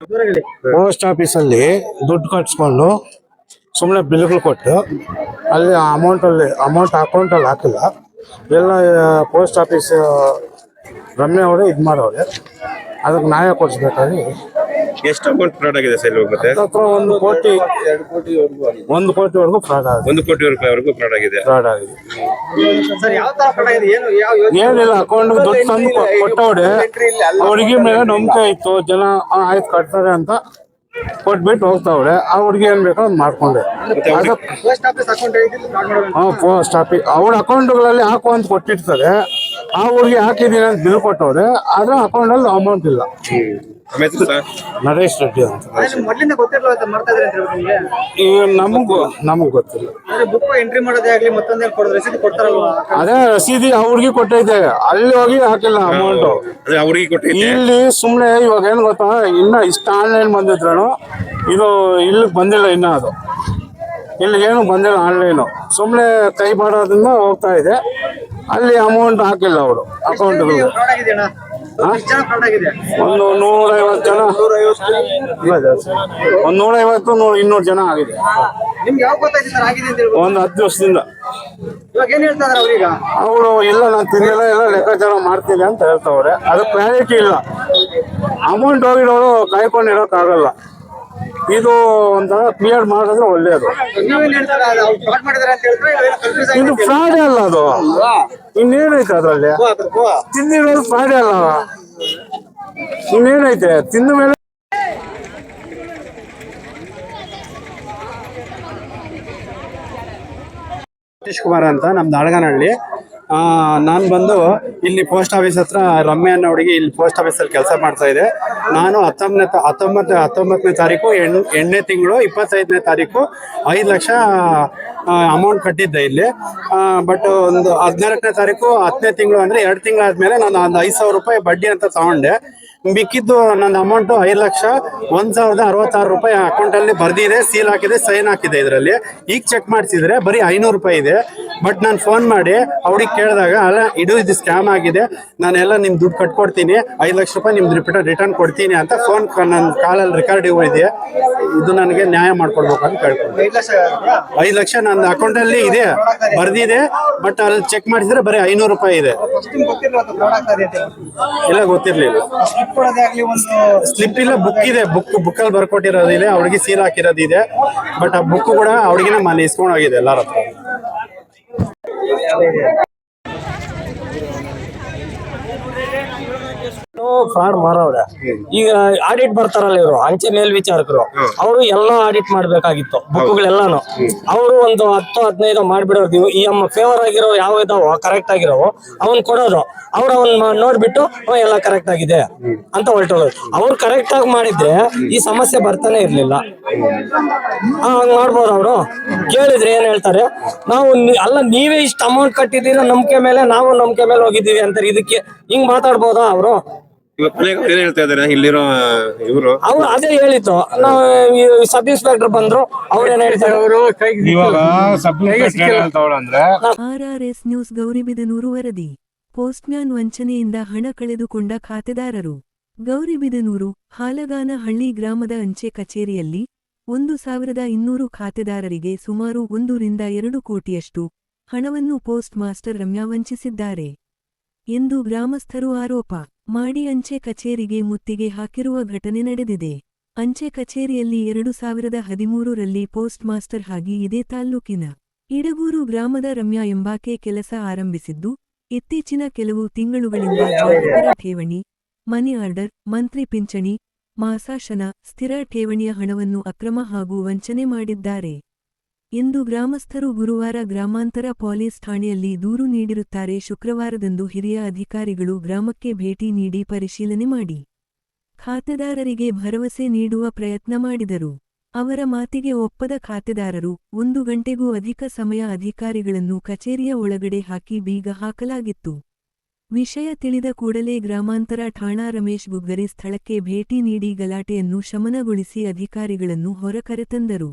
Post ಆಫೀಸಲ್ಲಿ ದುಡ್ಡು ಕಟ್ಸ್ಕೊಂಡು ಸುಮ್ಮನೆ ಬಿಲ್ಗಳು ಕೊಟ್ಟು ಅಲ್ಲಿ ಅಮೌಂಟ್ ಅಕೌಂಟಲ್ಲಿ ಹಾಕಿಲ್ಲ. ಎಲ್ಲ ಪೋಸ್ಟ್ ಆಫೀಸ್ ರಮ್ಯ ಅವರೇ ಇದು ಮಾಡೋರೆ, ಅದಕ್ಕೆ ನ್ಯಾಯ ಕೊಡಿಸ್ಬೇಕಾಗಿ. ಎಷ್ಟು ಅಮೌಂಟ್ ಫ್ರಾಡ್ ಆಗಿದೆ ಸರ್ ಮತ್ತೆ? ಹತ್ರ 1 ಕೋಟಿ 2 ಕೋಟಿವರೆಗೂ ಫ್ರಾಡ್ ಆಗಿದೆ. 1 ಕೋಟಿ ರೂಪಾಯಿವರೆಗೂ ಫ್ರಾಡ್ ಆಗಿದೆ. ಏನಿಲ್ಲ, ಅಕೌಂಟ್ ದುಡ್ಡು ತಂದು ಕೊಟ್ಟವ್ರೆ. ಹುಡುಗಿ ಮೇಲೆ ನಂಬಿಕೆ ಇತ್ತು, ಜನ ಆಯ್ತು ಕಟ್ತಾರೆ ಅಂತ ಕೊಟ್ಬಿಟ್ಟು ಹೋಗ್ತಾವ್ರೆ. ಆ ಹುಡುಗಿ ಏನ್ ಬೇಕೋ ಅದು ಮಾಡ್ಕೊಂಡೆ. ಪೋಸ್ಟ್ ಆಫೀಸ್ ಅವ್ರ ಅಕೌಂಟ್ಗಳಲ್ಲಿ ಹಾಕು ಅಂತ ಕೊಟ್ಟಿರ್ತಾರೆ. ಆ ಹುಡುಗಿ ಹಾಕಿದೀನಿ ಅಂತ ಬಿಲ್ ಕೊಟ್ಟವ್ರೆ, ಆದ್ರೆ ಅಕೌಂಟ್ ಅಲ್ಲಿ ಅಮೌಂಟ್ ಇಲ್ಲ. ನರೇಶ್ ರೆಡ್ಡಿ ಅಂತ. ಈಗ ನಮಗ್ ಗೊತ್ತಿಲ್ಲ. ಅದೇ ರಸೀದಿ ಅವ್ರಿಗೆ ಕೊಟ್ಟೈತೆ, ಅಲ್ಲಿ ಹೋಗಿ ಹಾಕಿಲ್ಲ ಅಮೌಂಟ್. ಇಲ್ಲಿ ಸುಮ್ನೆ ಇವಾಗ ಏನ್ ಗೊತ್ತಾ, ಇನ್ನ ಇಷ್ಟ ಆನ್ಲೈನ್ ಬಂದಿದ್ರು ಇದು ಇಲ್ಲಿಗೆ ಬಂದಿಲ್ಲ. ಇನ್ನ ಅದು ಇಲ್ಲಿಗೆ ಏನು ಬಂದಿಲ್ಲ ಆನ್ಲೈನು. ಸುಮ್ನೆ ಕೈ ಮಾಡೋದ್ರಿಂದ ಹೋಗ್ತಾ ಇದೆ. ಅಲ್ಲಿ ಅಮೌಂಟ್ ಹಾಕಿಲ್ಲ ಅವರು ಅಕೌಂಟ್. ಒಂದು 150 ಜನ, ಒಂದು 150-200 ಜನ ಆಗಿದೆ. ಒಂದು 10 ವರ್ಷದಿಂದ. ಅವರು ಇಲ್ಲ ನಾನು ತಿಂದಿಲ್ಲ, ಎಲ್ಲ ಲೆಕ್ಕಾಚಾರ ಮಾಡ್ತೀನಿ ಅಂತ ಹೇಳ್ತಾವ್ರೆ. ಅದು ಕ್ಲಾರಿಟಿ ಇಲ್ಲ. ಅಮೌಂಟ್ ಹೋಗಿರೋರು ಕಾಯ್ಕೊಂಡಿರೋಕ್ಕಾಗಲ್ಲ. ಇದು ಒಂಥರ ಕ್ಲಿಯರ್ ಮಾಡಿದ್ರೆ ಒಳ್ಳೇದು. ಇದು ಫ್ರಾಡ್ ಅಲ್ಲ, ಅದು ಇನ್ನೇನೈತೆ ಅದ್ರಲ್ಲಿ? ತಿಂದಿರೋದು ಫ್ರಾಡ್ ಅಲ್ಲ, ಇನ್ನೇನೈತೆ ತಿಂದ ಮೇಲೆ. ಸತೀಶ್ ಕುಮಾರ್ ಅಂತ, ನಮ್ದು ಅಳಗನಹಳ್ಳಿ. ನಾನು ಬಂದು ಇಲ್ಲಿ ಪೋಸ್ಟ್ ಆಫೀಸ್ ಹತ್ರ ರಮ್ಯ ಅನ್ನೋ ಹುಡುಗಿ ಇಲ್ಲಿ ಪೋಸ್ಟ್ ಆಫೀಸಲ್ಲಿ ಕೆಲಸ ಮಾಡ್ತಾ ಇದೆ. ನಾನು 19ನೇ ತಾರೀಕು 8ನೇ ತಿಂಗಳು 25ನೇ ತಾರೀಕು 5 ಲಕ್ಷ ಅಮೌಂಟ್ ಕಟ್ಟಿದ್ದೆ ಇಲ್ಲಿ. ಬಟ್ ಒಂದು 14ನೇ ತಾರೀಕು 10ನೇ ತಿಂಗಳು ಅಂದರೆ 2 ತಿಂಗಳಾದ್ಮೇಲೆ ನಾನು ಒಂದು 5,000 ರೂಪಾಯಿ ಬಡ್ಡಿ ಅಂತ ತಗೊಂಡೆ. ಮಿಕ್ಕಿದ್ದು ನನ್ನ ಅಮೌಂಟು 5,01,066 ರೂಪಾಯಿ ಅಕೌಂಟಲ್ಲಿ ಬರ್ದಿದೆ, ಸೀಲ್ ಹಾಕಿದೆ, ಸೈನ್ ಹಾಕಿದೆ. ಇದರಲ್ಲಿ ಈಗ ಚೆಕ್ ಮಾಡಿಸಿದ್ರೆ ಬರೀ 500 ರೂಪಾಯಿ ಇದೆ. ಬಟ್ ನಾನು ಫೋನ್ ಮಾಡಿ ಅವ್ರಿಗೆ ಕೇಳಿದಾಗ, ಅಲ್ಲ ಇದು ಸ್ಕ್ಯಾಮ್ ಆಗಿದೆ, ನಾನೆಲ್ಲ ನಿಮ್ಮ ದುಡ್ಡು ಕಟ್ಕೊಡ್ತೀನಿ, 5 ಲಕ್ಷ ರೂಪಾಯಿ ನಿಮ್ದು ರಿಟರ್ನ್ ಕೊಡ್ತೀನಿ ಅಂತ ಫೋನ್ ನನ್ನ ಕಾಲಲ್ಲಿ ರೆಕಾರ್ಡಿಂಗ್ ಇದೆ. ಇದು ನನಗೆ ನ್ಯಾಯ ಮಾಡ್ಕೊಡ್ಬೇಕು ಅಂತ ಕೇಳ್ಕೊಂಡು. 5 ಲಕ್ಷ ನನ್ನ ಅಕೌಂಟಲ್ಲಿ ಇದೆ, ಬರ್ದಿದೆ. ಬಟ್ ಅಲ್ಲಿ ಚೆಕ್ ಮಾಡಿಸಿದ್ರೆ ಬರೀ 500 ರೂಪಾಯಿ ಇದೆ. ಇಲ್ಲ, ಗೊತ್ತಿರ್ಲಿಲ್ಲ. ಸ್ಲಿಪ್ ಇಲ್ಲ, ಬುಕ್ ಇದೆ. ಬುಕ್ಕಲ್ಲಿ ಬರ್ಕೊಟ್ಟಿರೋದಿದೆ, ಅವಳಿಗೆ ಸೀಲ್ ಹಾಕಿರೋದಿದೆ. ಬಟ್ ಆ ಬುಕ್ ಕೂಡ ಅವಳಿಗೆ ಮನೆ ಇಸ್ಕೊಂಡು ಹೋಗಿದೆ ಎಲ್ಲರ ಹತ್ರ. ಫ್ರಾಡ್ ಮಾರವ್ರೆ. ಈಗ ಆಡಿಟ್ ಬರ್ತಾರಲ್ಲ ಇವರು, ಅಂಚೆ ಮೇಲ್ವಿಚಾರಕರು, ಅವರು ಎಲ್ಲ ಆಡಿಟ್ ಮಾಡ್ಬೇಕಾಗಿತ್ತು ಬುಕ್ಗಳೆಲ್ಲಾನು. ಅವರು ಒಂದು 10-15 ಮಾಡ್ಬಿಡೋದು. ಈ ಫೇವರ್ ಆಗಿರೋ ಯಾವ ಇದಾವೋ ಕರೆಕ್ಟ್ ಆಗಿರೋ ಅವನ್ ಕೊಡೋದು. ಅವ್ರು ಅವನ್ನ ನೋಡ್ಬಿಟ್ಟು ಎಲ್ಲ ಕರೆಕ್ಟ್ ಆಗಿದೆ ಅಂತ ಹೊರಟೋದು. ಅವ್ರು ಕರೆಕ್ಟ್ ಆಗಿ ಮಾಡಿದ್ರೆ ಈ ಸಮಸ್ಯೆ ಬರ್ತಾನೆ ಇರ್ಲಿಲ್ಲ. ಹಂಗ್ ಮಾಡ್ಬೋದು. ಅವರು ಕೇಳಿದ್ರೆ ಏನ್ ಹೇಳ್ತಾರೆ, ನಾವು ಅಲ್ಲ ನೀವೇ ಇಷ್ಟು ಅಮೌಂಟ್ ಕಟ್ಟಿದ್ದೀರಾ ನಂಬಿಕೆ ಮೇಲೆ, ನಾವು ನಂಬಿಕೆ ಮೇಲೆ ಹೋಗಿದ್ದೀವಿ ಅಂತಾರೆ. ಇದಕ್ಕೆ ಹಿಂಗ್ ಮಾತಾಡ್ಬೋದಾ ಅವರು? ಏನ್ ಹೇಳ್ತಾ ಇದಾರೆ ಇಲ್ಲಿರೋ ಇವರು? ಅವ್ರು ಅದೇ ಹೇಳಿತ್ತು. ನಾವು ಸಬ್ ಇನ್ಸ್ಪೆಕ್ಟರ್ ಬಂದ್ರು, ಅವ್ರೇನ್ ಹೇಳ್ತಾರೆ, ಅವರು RRS ನ್ಯೂಸ್ ಗೌರಿಬಿದನೂರು ವರದಿ. ಪೋಸ್ಟ್ಮ್ಯಾನ್ ವಂಚನೆಯಿಂದ ಹಣ ಕಳೆದುಕೊಂಡ ಖಾತೆದಾರರು. ಗೌರಿಬಿದನೂರು ಹಾಲಗಾನಹಳ್ಳಿ ಗ್ರಾಮದ ಅಂಚೆ ಕಚೇರಿಯಲ್ಲಿ 1,200 ಖಾತೆದಾರರಿಗೆ ಸುಮಾರು 1-2 ಕೋಟಿಯಷ್ಟು ಹಣವನ್ನು ಪೋಸ್ಟ್ ಮಾಸ್ಟರ್ ರಮ್ಯಾ ವಂಚಿಸಿದ್ದಾರೆ ಎಂದು ಗ್ರಾಮಸ್ಥರು ಆರೋಪ ಮಾಡಿ ಅಂಚೆ ಕಚೇರಿಗೆ ಮುತ್ತಿಗೆ ಹಾಕಿರುವ ಘಟನೆ ನಡೆದಿದೆ. ಅಂಚೆ ಕಚೇರಿಯಲ್ಲಿ 2013ರಲ್ಲಿ ಪೋಸ್ಟ್ ಮಾಸ್ಟರ್ ಆಗಿ ಇದೇ ತಾಲ್ಲೂಕಿನ ಇಡಗೂರು ಗ್ರಾಮದ ರಮ್ಯಾ ಎಂಬಾಕೆ ಕೆಲಸ ಆರಂಭಿಸಿದ್ದು, ಇತ್ತೀಚಿನ ಕೆಲವು ತಿಂಗಳುಗಳಿಂದ ಗ್ರಾಹಕರ ಠೇವಣಿ, ಮನಿ ಆರ್ಡರ್, ಮಂತ್ರಿ ಪಿಂಚಣಿ, ಮಾಸಾಶನ, ಸ್ಥಿರ ಠೇವಣಿಯ ಹಣವನ್ನು ಅಕ್ರಮ ಹಾಗೂ ವಂಚನೆ ಮಾಡಿದ್ದಾರೆ ಎಂದು ಗ್ರಾಮಸ್ಥರು ಗುರುವಾರ ಗ್ರಾಮಾಂತರ ಪೊಲೀಸ್ ಠಾಣೆಯಲ್ಲಿ ದೂರು ನೀಡಿರುತ್ತಾರೆ. ಶುಕ್ರವಾರದಂದು ಹಿರಿಯ ಅಧಿಕಾರಿಗಳು ಗ್ರಾಮಕ್ಕೆ ಭೇಟಿ ನೀಡಿ ಪರಿಶೀಲನೆ ಮಾಡಿ ಖಾತೆದಾರರಿಗೆ ಭರವಸೆ ನೀಡುವ ಪ್ರಯತ್ನ ಮಾಡಿದರು. ಅವರ ಮಾತಿಗೆ ಒಪ್ಪದ ಖಾತೆದಾರರು 1 ಗಂಟೆಗೂ ಅಧಿಕ ಸಮಯ ಅಧಿಕಾರಿಗಳನ್ನು ಕಚೇರಿಯ ಒಳಗಡೆ ಹಾಕಿ ಬೀಗ ಹಾಕಲಾಗಿತ್ತು. ವಿಷಯ ತಿಳಿದ ಕೂಡಲೇ ಗ್ರಾಮಾಂತರ ಠಾಣಾ ರಮೇಶ್ ಬುಗ್ಗರಿ ಸ್ಥಳಕ್ಕೆ ಭೇಟಿ ನೀಡಿ ಗಲಾಟೆಯನ್ನು ಶಮನಗೊಳಿಸಿ ಅಧಿಕಾರಿಗಳನ್ನು ಹೊರಕರೆತಂದರು.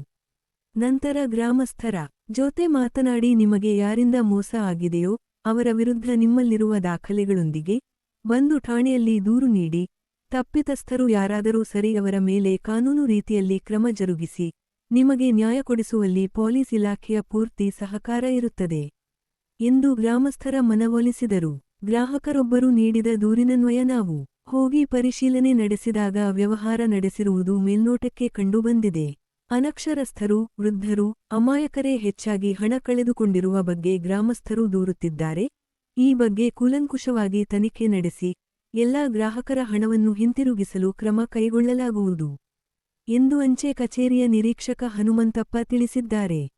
ನಂತರ ಗ್ರಾಮಸ್ಥರ ಜೊತೆ ಮಾತನಾಡಿ, ನಿಮಗೆ ಯಾರಿಂದ ಮೋಸ ಆಗಿದೆಯೋ ಅವರ ವಿರುದ್ಧ ನಿಮ್ಮಲ್ಲಿರುವ ದಾಖಲೆಗಳೊಂದಿಗೆ ಬಂದು ಠಾಣೆಯಲ್ಲಿ ದೂರು ನೀಡಿ, ತಪ್ಪಿತಸ್ಥರು ಯಾರಾದರೂ ಸರಿ ಅವರ ಮೇಲೆ ಕಾನೂನು ರೀತಿಯಲ್ಲಿ ಕ್ರಮ ಜರುಗಿಸಿ ನಿಮಗೆ ನ್ಯಾಯ ಕೊಡಿಸುವಲ್ಲಿ ಪೊಲೀಸ್ ಇಲಾಖೆಯ ಪೂರ್ತಿ ಸಹಕಾರ ಇರುತ್ತದೆ ಎಂದು ಗ್ರಾಮಸ್ಥರ ಮನವೊಲಿಸಿದರು. ಗ್ರಾಹಕರೊಬ್ಬರು ನೀಡಿದ ದೂರಿನನ್ವಯ ನಾವು ಹೋಗಿ ಪರಿಶೀಲನೆ ನಡೆಸಿದಾಗ ವ್ಯವಹಾರ ನಡೆಸಿರುವುದು ಮೇಲ್ನೋಟಕ್ಕೆ ಕಂಡುಬಂದಿದೆ. ಅನಕ್ಷರಸ್ಥರು, ವೃದ್ಧರು, ಅಮಾಯಕರೇ ಹೆಚ್ಚಾಗಿ ಹಣ ಕಳೆದುಕೊಂಡಿರುವ ಬಗ್ಗೆ ಗ್ರಾಮಸ್ಥರು ದೂರುತ್ತಿದ್ದಾರೆ. ಈ ಬಗ್ಗೆ ಕೂಲಂಕುಷವಾಗಿ ತನಿಖೆ ನಡೆಸಿ ಎಲ್ಲಾ ಗ್ರಾಹಕರ ಹಣವನ್ನು ಹಿಂತಿರುಗಿಸಲು ಕ್ರಮ ಕೈಗೊಳ್ಳಲಾಗುವುದು ಎಂದು ಅಂಚೆ ಕಚೇರಿಯ ನಿರೀಕ್ಷಕ ಹನುಮಂತಪ್ಪ ತಿಳಿಸಿದ್ದಾರೆ.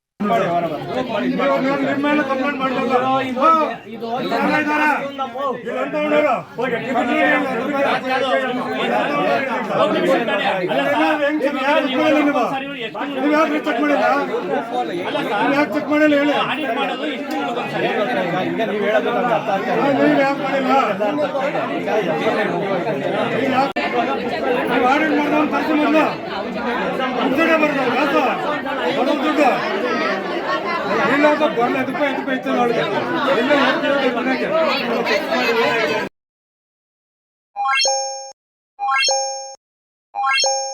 ಇಲ್ಲ